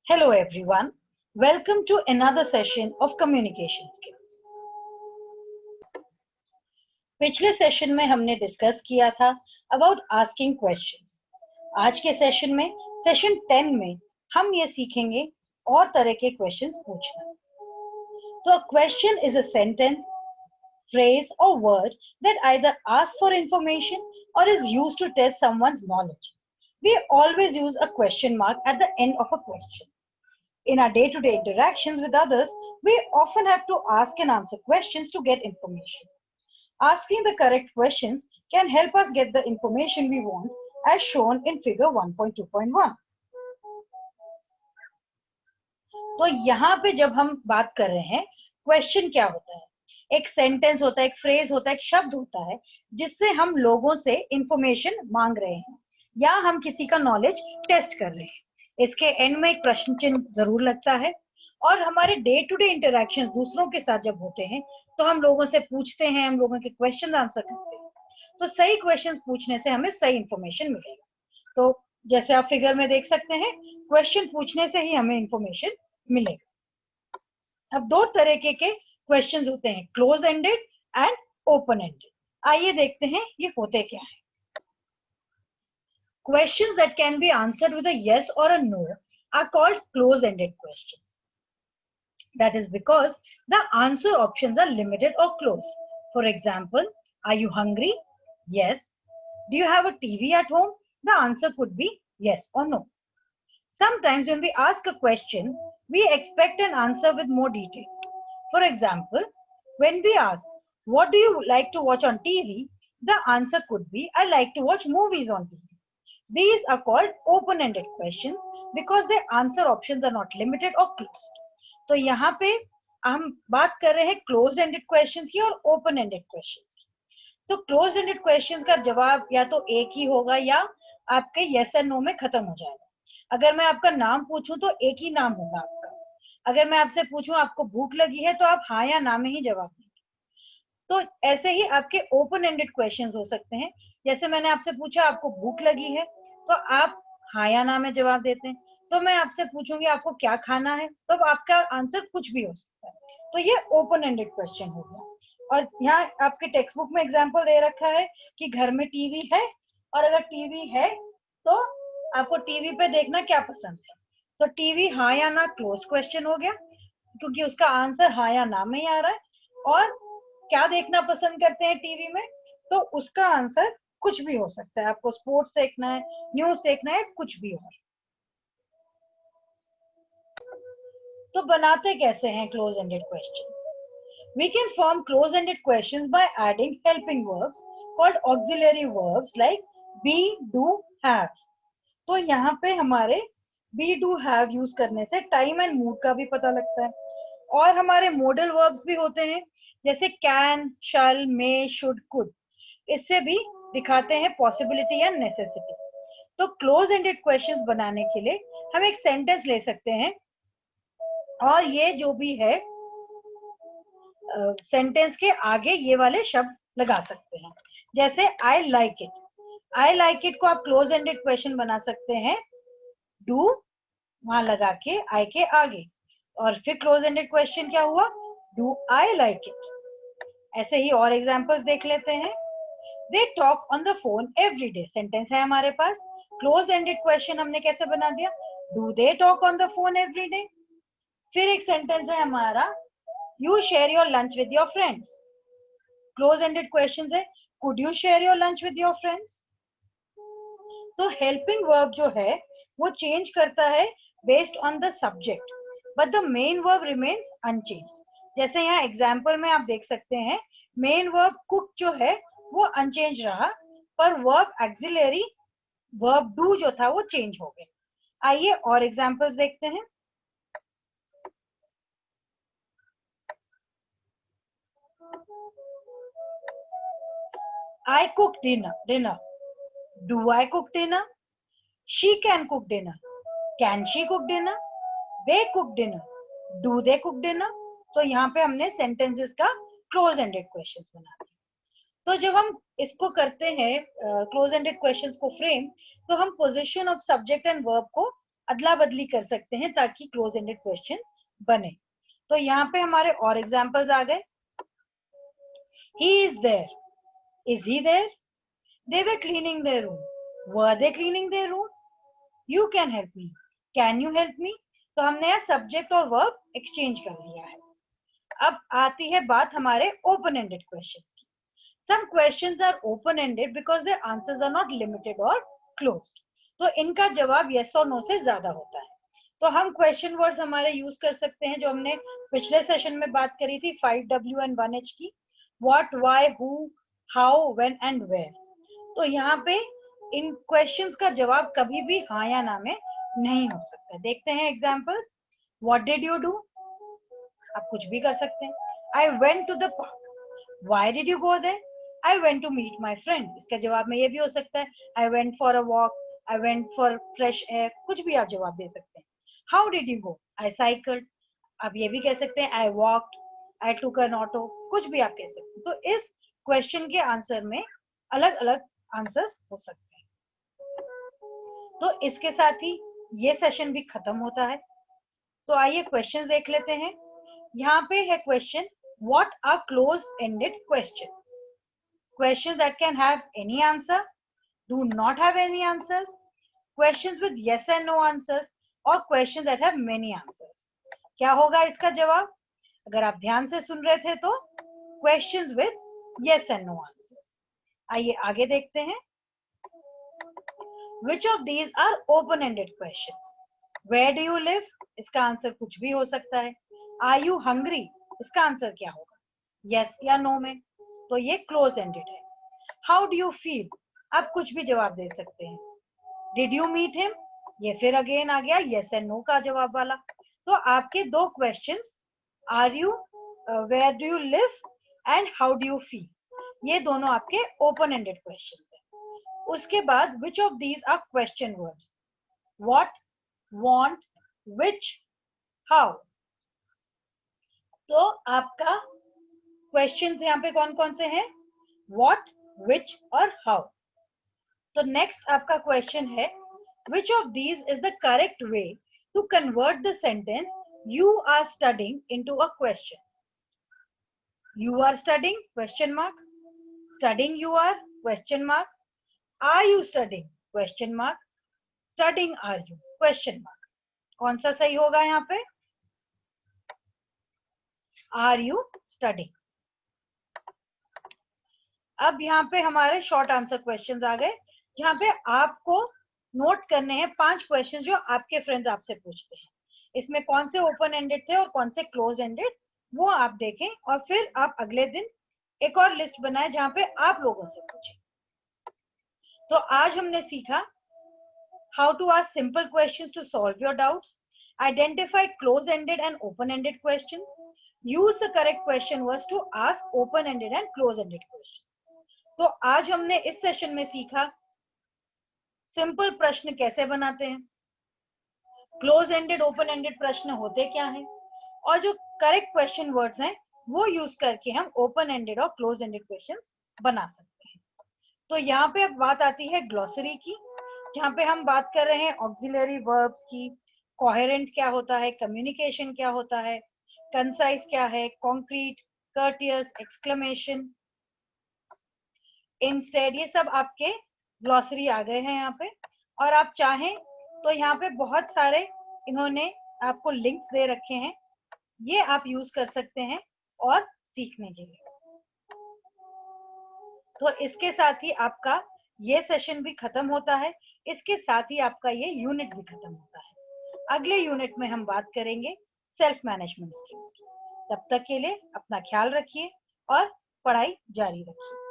Hello everyone, welcome to another session of communication skills. पिछले session में हमने discuss किया था अबाउट आस्किंग क्वेश्चंस. आज के सेशन में सेशन 10 में हम ये सीखेंगे और तरह के क्वेश्चंस पूछना. तो question is a sentence, phrase or word that either asks for information or is used to test someone's knowledge. We always use a question mark at the end of a question. In our day-to-day interactions with others, we often have to ask and answer questions to get information. Asking the correct questions can help us get the information we want, as shown in figure 1.2.1. तो यहाँ पे जब हम बात कर रहे हैं, question क्या होता है? एक सेंटेंस होता है, एक फ्रेज होता है, एक शब्द होता है जिससे हम लोगों से इंफॉर्मेशन मांग रहे हैं या हम किसी का नॉलेज टेस्ट कर रहे हैं. इसके एंड में एक प्रश्न चिन्ह जरूर लगता है. और हमारे डे टू डे इंटरेक्शन दूसरों के साथ जब होते हैं तो हम लोगों से पूछते हैं, हम लोगों के क्वेश्चन आंसर करते हैं. तो सही क्वेश्चन पूछने से हमें सही इंफॉर्मेशन मिलेगा. तो जैसे आप फिगर में देख सकते हैं, क्वेश्चन पूछने से ही हमें इंफॉर्मेशन मिलेगा. अब दो तरीके के क्वेश्चंस होते हैं, close ended and open ended. आइए देखते हैं ये होते क्या है. Questions that can be answered with a yes or a no are called close-ended questions. That is because the answer options are limited or closed. For example, are you hungry? Yes. Do you have a TV at home? The answer could be yes or no. Sometimes when we ask a question, we expect an answer with more details. For example, when we ask, what do you like to watch on TV? The answer could be, I like to watch movies on TV. These are called open-ended questions because their answer options are not limited or closed. तो यहाँ पे हम बात कर रहे हैं closed-ended questions की और open-ended questions की. तो closed-ended questions का जवाब या तो एक ही होगा या आपके yes और no में खत्म हो जाएगा. अगर मैं आपका नाम पूछूं तो एक ही नाम होगा आपका. अगर मैं आपसे पूछूं आपको भूख लगी है तो आप हाँ या ना में ही जवाब देंगे. तो ऐसे ही आपके open-ended questions हो सकते हैं. जैसे मैंने आपसे पूछा आपको भूख लगी है तो आप हाँ या ना में जवाब देते हैं. तो मैं आपसे पूछूंगी आपको क्या खाना है, तो आपका आंसर कुछ भी हो सकता है. तो ये ओपन एंडेड क्वेश्चन हो गया. और यहाँ आपके टेक्स्ट बुक में एग्जांपल दे रखा है कि घर में टीवी है, और अगर टीवी है तो आपको टीवी पे देखना क्या पसंद है. तो टीवी हाँ या ना क्लोज क्वेश्चन हो गया क्योंकि उसका आंसर हाँ या ना में ही आ रहा है. और क्या देखना पसंद करते हैं टीवी में, तो उसका आंसर कुछ भी हो सकता है. आपको स्पोर्ट्स देखना है, न्यूज देखना है, कुछ भी और. तो बनाते कैसे हैं close ended questions? We can form close ended questions by adding helping verbs called auxiliary verbs like be, do, have. तो यहाँ पे हमारे be, do, have यूज करने से टाइम एंड मूड का भी पता लगता है. और हमारे मॉडल वर्ब्स भी होते हैं जैसे can, shall, may, should, could. इससे भी दिखाते हैं पॉसिबिलिटी या नेसेसिटी. तो क्लोज एंडेड क्वेश्चंस बनाने के लिए हम एक सेंटेंस ले सकते हैं और ये जो भी है सेंटेंस के आगे ये वाले शब्द लगा सकते हैं. जैसे I like it. I like it को आप क्लोज एंडेड क्वेश्चन बना सकते हैं डू वहां लगा के आई के आगे, और फिर क्लोज एंडेड क्वेश्चन क्या हुआ, डू आई लाइक इट. ऐसे ही और एग्जांपल्स देख लेते हैं. दे talk on the phone every day. Sentence है हमारे पास. क्लोज एंडेड क्वेश्चन हमने कैसे बना दिया, do they talk on the phone every day. फिर एक सेंटेंस है हमारा, you share your lunch with your friends. Close ended question है, could you share your lunch with your friends. तो हेल्पिंग वर्ब जो है वो चेंज करता है based on the subject, but the main verb remains unchanged. जैसे यहाँ example में आप देख सकते हैं, मेन वर्ब कुक जो है वो अनचेंज रहा, पर वर्ब एक्सिलरी वर्ब डू जो था वो चेंज हो गया. आइए और एग्जांपल्स देखते हैं. I cook dinner. Do I cook dinner? She can cook dinner. Can she cook dinner? They cook dinner. Do they cook dinner? तो यहाँ पे हमने सेंटेंसेस का क्लोज एंडेड क्वेश्चंस बना दिए. तो जब हम इसको करते हैं क्लोज एंडेड क्वेश्चंस को फ्रेम, तो हम position of subject and verb को अदला बदली कर सकते हैं ताकि क्लोज एंडेड क्वेश्चन बने। तो यहाँ पे हमारे और एग्जांपल्स आ गए। He is there. Is he there? They were cleaning their room. Were they cleaning their room? You can help me. Can you help me? तो हमने यहाँ सब्जेक्ट और वर्ब एक्सचेंज कर लिया है। अब आती है बात हमारे ओपन एंडेड क्वेश्चंस की। Some questions are open ended because their answers are not limited or closed. तो इनका जवाब yes और no से ज्यादा होता है। तो हम क्वेश्चन वर्ड्स हमारे यूज कर सकते हैं जो हमने पिछले सेशन में बात करी थी 5W and 1H की। What, why, who, how, when and where। तो यहाँ पे इन क्वेश्चंस का जवाब कभी भी हाँ या ना में नहीं हो सकता। देखते हैं example. What did you do? आप कुछ भी कर सकते हैं। I went to the park. Why did you go there? I went to meet my friend. इसका जवाब में ये भी हो सकता है I went for a walk, I went for fresh air, कुछ भी आप जवाब दे सकते हैं। How did you go? I cycled. आप ये भी कह सकते हैं I walked, I took an auto, कुछ भी आप कह सकते हैं। तो इस क्वेश्चन के आंसर में अलग अलग आंसर्स हो सकते हैं। तो इसके साथ ही ये सेशन भी खत्म होता है। तो आइए क्वेश्चंस देख लेते हैं। यहाँ पे है question What are closed-ended questions? Questions that can have any answer, do not have any answers, questions with yes and no answers, और questions that have many answers. क्या होगा इसका जवाब? अगर आप ध्यान से सुन रहे थे तो questions with yes and no answers. आइए आगे देखते हैं। Which of these are open-ended questions? Where do you live? इसका आंसर कुछ भी हो सकता है। Are you hungry? इसका आंसर क्या होगा? Yes या no में। तो ये close-ended है। How do you feel? आप कुछ भी जवाब दे सकते हैं। Did you meet him? ये फिर अगेन आ गया yes and no का जवाब वाला। तो आपके दो questions are you, where do you live and how do you feel, ये दोनों आपके open-ended questions हैं। उसके बाद which of these are question words? What, want, which, how। तो आपका क्वेश्चंस यहाँ पे कौन कौन से हैं? What, which और how। तो नेक्स्ट आपका क्वेश्चन है which of these is the correct way to convert the sentence you are studying into a question? You are studying question mark, studying you are question mark, are you studying question mark, studying are you question mark। कौन सा सही होगा यहाँ पे? Are you studying। अब यहाँ पे हमारे शॉर्ट आंसर क्वेश्चंस आ गए जहाँ पे आपको नोट करने हैं 5 क्वेश्चन जो आपके फ्रेंड्स आपसे पूछते हैं। इसमें कौन से ओपन एंडेड थे और कौन से क्लोज एंडेड, वो आप देखें और फिर आप अगले दिन एक और लिस्ट बनाएं जहाँ पे आप लोगों से पूछें। तो आज हमने सीखा how to ask simple questions to solve your doubts, identify close ended and open ended questions, use the correct question words to ask open ended and close ended questions। तो आज हमने इस सेशन में सीखा सिंपल प्रश्न कैसे बनाते हैं, क्लोज एंडेड ओपन एंडेड प्रश्न होते क्या हैं, और जो करेक्ट क्वेश्चन वर्ड्स हैं वो यूज करके हम ओपन एंडेड और क्लोज एंडेड क्वेश्चंस बना सकते हैं। तो यहाँ पे अब बात आती है ग्लॉसरी की, जहाँ पे हम बात कर रहे हैं ऑक्सिलरी वर्ब्स की। कोहेरेंट क्या होता है, कम्युनिकेशन क्या होता है, कंसाइज क्या है, कॉन्क्रीट, कर्टियस, एक्सक्लेमेशन, इंस्टेड, ये सब आपके ग्लॉसरी आ गए हैं यहाँ पे। और आप चाहें तो यहाँ पे बहुत सारे इन्होंने आपको लिंक्स दे रखे हैं, ये आप यूज कर सकते हैं और सीखने के लिए। तो इसके साथ ही आपका ये सेशन भी खत्म होता है, इसके साथ ही आपका ये यूनिट भी खत्म होता है। अगले यूनिट में हम बात करेंगे सेल्फ मैनेजमेंट स्किल्स की। तब तक के लिए अपना ख्याल रखिए और पढ़ाई जारी रखिए।